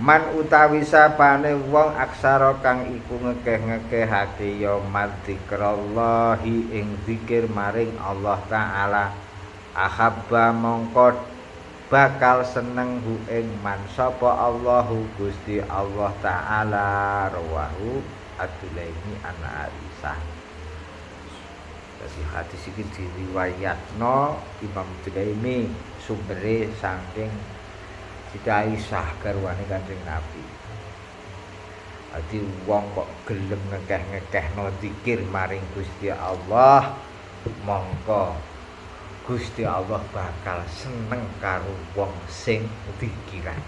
Man utawi sapane wong aksara kang iku ngekeh-ngekehake ya madzikrallahi ing zikir maring Allah taala ahabba mongko bakal seneng hu ing man sapa Allahu Gusti Allah taala rawahu Ad-Dulaimi an Aisyah. Dadi hadis iki diriwayatno Imam Dulaimi sumbere saking Siti Aisyah garwane Kanjeng Nabi. Adi wong kok gelem ngekeh-ngekehno zikir maring Gusti Allah, mongko Gusti Allah bakal seneng karo wong sing zikiran.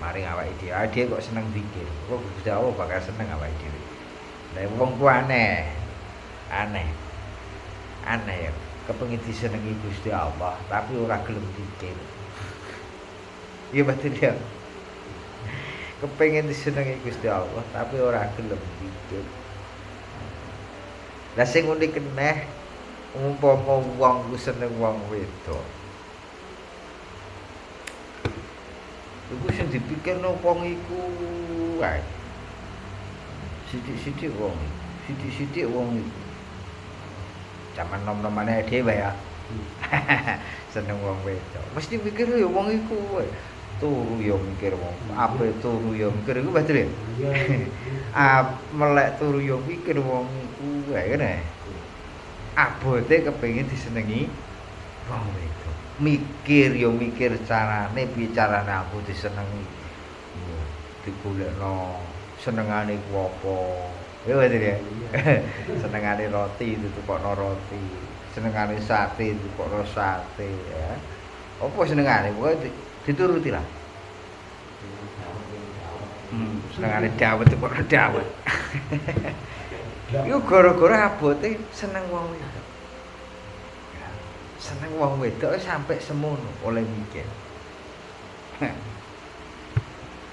Maring awake dhewe, awake kok seneng zikir. Kok Gusti Allah bakal seneng awake dhewe. Lah wong ku aneh. Aneh ya. Kepengin disenengi Gusti Allah, tapi ora gelem zikir. Iya betul ya. Kepengen disenengi Gusti Allah tapi ora gelem zikir. Lah sing unik keneh umpama wong ku seneng wong wedok. Iku sing dipikirno wong iku wae. Sithik-sithik wong iku. Zaman nom-nomane dhewe ya. Seneng wong wedok. Mesti mikir ya wong iku wae. Turu ya mikir wong, ape turu ya mikir iku betul ya. Melek turu ya mikir wong iku wae kene. Abote kepengin disenengi wong wedok. Mikir ya mikir carane piye carane aku disenengi. Digolekno senengane ku apa. Ya betul ya. Senengane roti ditupokno roti. Senengane sate ditupokno sate ya. Apa senengane pokoke dituruti lah. Senengane dawet kok dawet. Iku gara-gara abote seneng wong wedok. Seneng wong wedok sampai semono oleh mikir.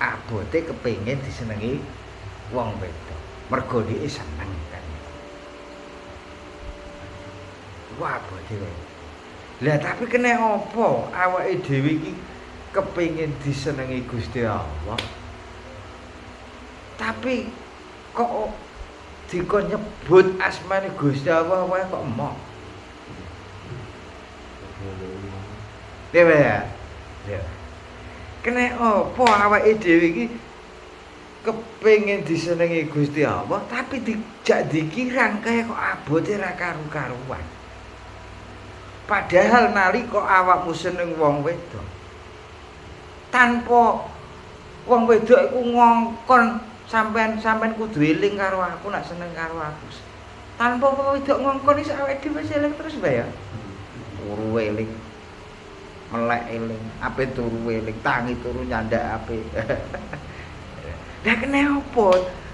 Abote kepengin disenengi wong wedok. Mergo dhek seneng kan. Wah abote. Lah tapi kena apa awake dhewe iki kepengin disenengi Gusti Allah. Tapi kok dikon nyebut asmane Gusti Allah wae kok emoh. Dewe ya. Kena apa awake dhewe iki kepengin disenengi Gusti Allah tapi dijak dikiran kaya kok abote ra karu-karuan. Padahal nalika awakmu seneng wong wedok tanpa wong wedok iku ngongkon sampean kudu eling karo aku nak seneng karo aku. Tanpa wong wedok ngongkon iso awake dhewe eling terus bae ya. Turu eling, melek eling, ape turu eling, tangi turu nyandak ape. Lah kene apa?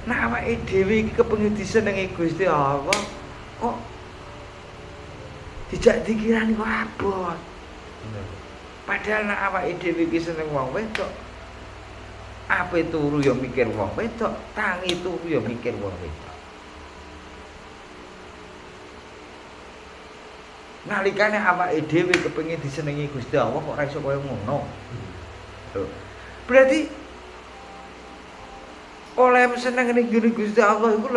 Nek awake dhewe iki kepengin disenengi Gusti Allah kok dijak dikirani kok abot. Padahal nek awake dhewe iki seneng wong wedok, ape turu ya mikir wong wedok, tangi turu ya mikir wong wedok. Nalikane awake dhewe kepengin disenengi Gusti Allah kok ora iso kaya ngono. Berarti oleh seneng ning Gusti Allah iku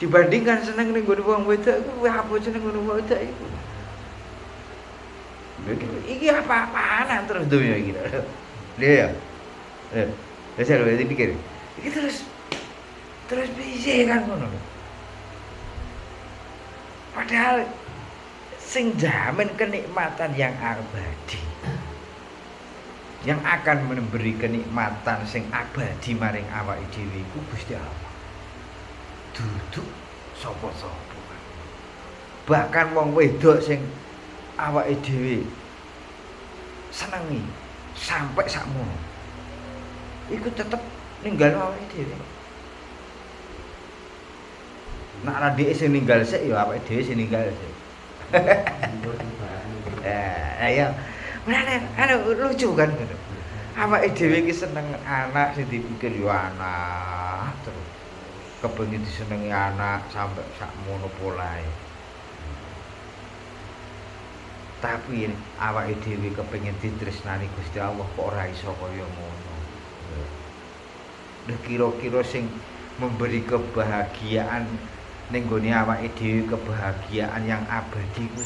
dibandingkan seneng ning wong wedok iku apa seneng wong wedok iku. Iki apa-apaan terus dunia iki. Lha ya. Lah saya lho pikir. Iki terus piye kan ngono. Padahal sing jamin kenikmatan yang abadi. Yang akan memberi kenikmatan sing abadi maring awake dhewe iku Gusti Allah. Duduk sapa-sapa. Bahkan wong wedok sing awake dhewe senengi sampai sakmono iku tetep ninggal awake dhewe. Nek ra dhek sing ninggal sik ya awake dhewe sing ninggal sik. Ya. Bener lucu kan ngono. Awake dhewe iki seneng anak sing dipikir yo anak terus. Kepengin disenengi anak sampai sakmono polae. Tapi awake dhewe kepengin ditresnani Gusti Allah kok ora iso kaya ngono. Lha kira-kira sing memberi kebahagiaan ning gone awake dhewe kebahagiaan yang abadi ku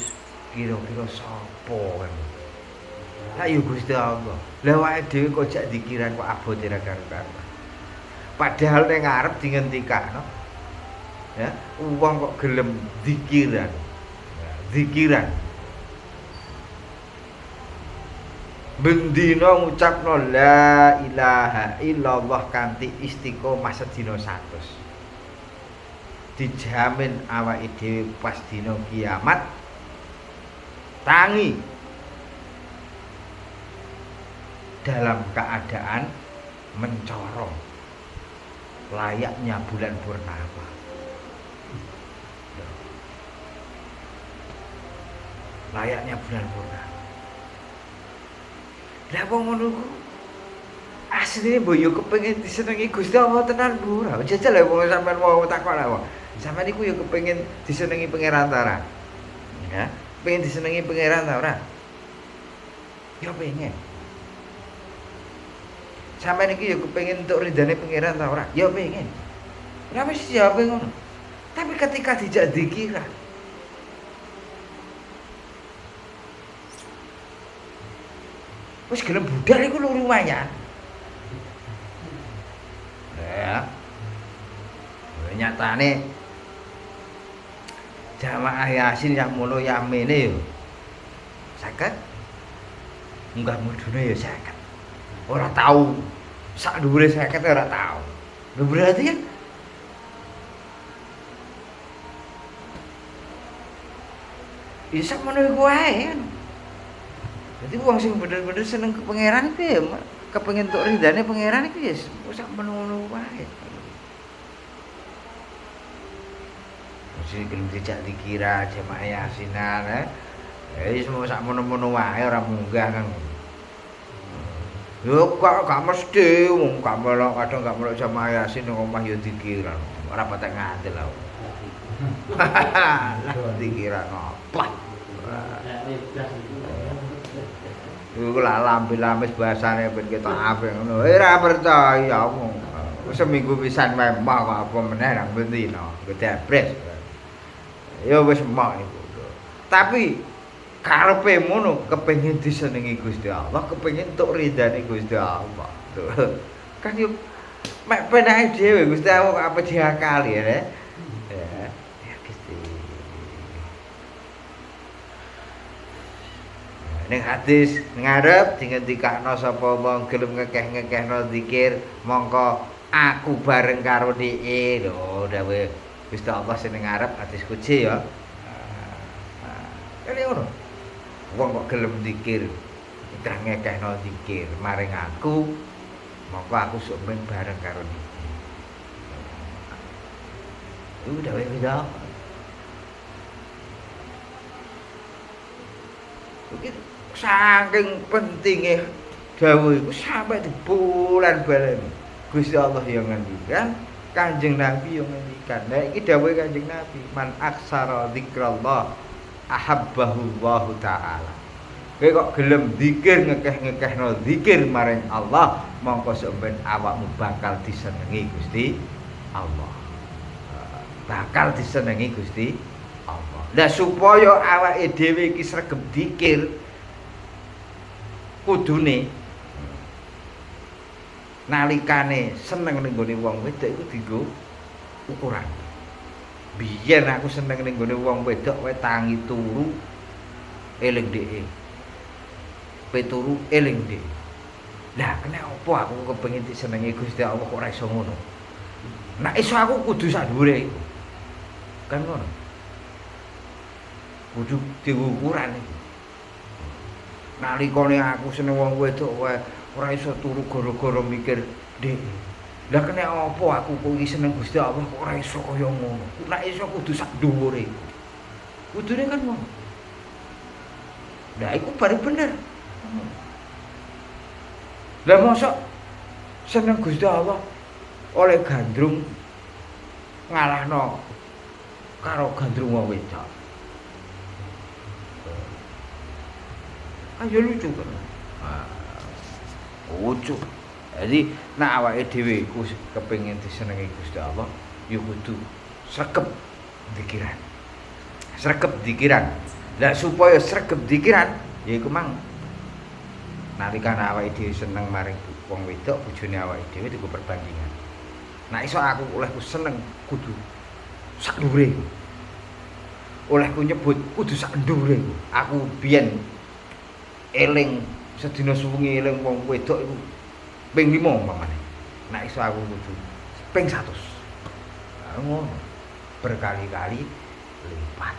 kira-kira sapa kan? Ayo Gusti Allah. Lah awake dhewe kok jak dikiran kok abote ra karo-karo. Padahal ning ngarep dingentikano. Ya, wong kok gelem zikiran. Ya, zikiran. Bendina ngucapno la ilaha illallah kanthi istiqomah sedina 100. Dijamin awake dhewe pas dina kiamat tangi dalam keadaan mencorong layaknya bulan purnama. Layaknya bulan purnama. Lah wong ngono ku asline mbok yo kepengin disenengi Gusti Allah tenan Bu. Ora jajal lho wong sampean mau takon lah. Sampeyan iku yo kepengin disenengi pangeran ta ora? Ya, pengen disenengi pangeran ta ora? Yo pengen. Sampeyan iki yo kepengin entuk ridane pangeran ta ora? Yo pengen. Ora wis jawab ngono. Tapi ketika dijak dikira wis gelem budal iku lho lumayan. Ya. Nyatane jamaah Yasin yang mono yamene yo 50. Munggah mudune yo 50. Ora tau sak dhuwure 50 ora tau. Lho berarti kan bisa mono iku wae kan. Jadi wong sing bener-bener seneng ke pangeran iku ya kepengin entuk ridane pangeran iku ya sak menono wae. Mesti gelem dijak dikira jamaah Yasinan wis mau sak mono-mono wae ora munggah kan. Yo gak mesti wong gak melok kadang gak melok jamaah Yasin nang omah yo dikira. Ora patek ngandel lho. Lah dikira apa? Iku lah lambe-lambe bahasane ben ketok apik ngono. Ora percaya wong. Seminggu pisan wae mah kok apa meneh nang bendina. Gedabres. Ya wis mah iku. Tapi karepe ngono kepengin disenengi Gusti Allah, kepengin entuk ridane Gusti Allah. Tuh. Kan yo mek penake dhewe Gusti Allah apa diakali ya. Ning hadis ngarep dingendikano sapa wong gelem ngekeh-ngekehno zikir mongko aku bareng karo dheke lho dawuh Gusti Allah sing ngarep hadis kuci ya. Kene ngono. Wong kok gelem zikir ikah ngekehno zikir maring aku mongko aku sok ben bareng karo dheke. Iku dawuh Gusti Allah. Begitu saking pentingnya dawuh iku sampai di bulan-bulan Gusti Allah yang ngendikan, Kanjeng Nabi yang ngendikan. Nah iki dawuh Kanjeng Nabi, man aksara dzikrallah ahabbahu Allah taala. Kowe kok gelem zikir ngekeh-ngekehno zikir maring Allah, mongko sampeyan awakmu bakal disenengi Gusti Allah. Bakal disenengi Gusti Allah. Lah supaya awake dhewe iki sregep zikir kudune nalikane seneng ning gone wong wedok iku dienggo ukuran. Biyen aku seneng ning gone wong wedok wae tangi turu eling dheke. Peturu eling dheke. Lah kene apa aku kepengin disenengi Gusti Allah kok ora iso ngono. Nek iso aku kudu sak dhuwure iku. Kan ngono. Kudu diukuran iki. Nalikane aku seneng wong wedok wae ora iso turu gara-gara mikir dheke. Lah kene apa aku kok iki seneng Gusti Allah kok ora iso kaya ngono. Nek iso kudu sak dhuwure iku. Kudune kan ngono. Lah iku bare bener. Lah mosok seneng Gusti Allah oleh gandrung ngalahno karo gandrung wong wedok. Ya lucu kan. Lucu. Jadi nek awake dhewe iku kepengin disenengi Gusti Allah, ya kudu sregep pikiran. Sregep pikiran. Lah supaya sregep pikiran, ya iku mang nalikane awake dhewe seneng maring wong wedok, bojone awake dhewe diku perbandingan. Nah iso aku olehku seneng kudu sak dhuwure. Olehku nyebut kudu sak dhuwure. Aku biyen eling sedina suwengi eling wong wedok iku ping 5 umpamane. Nah iso aku kudu ping 100. Ngono. Berkali-kali lipat.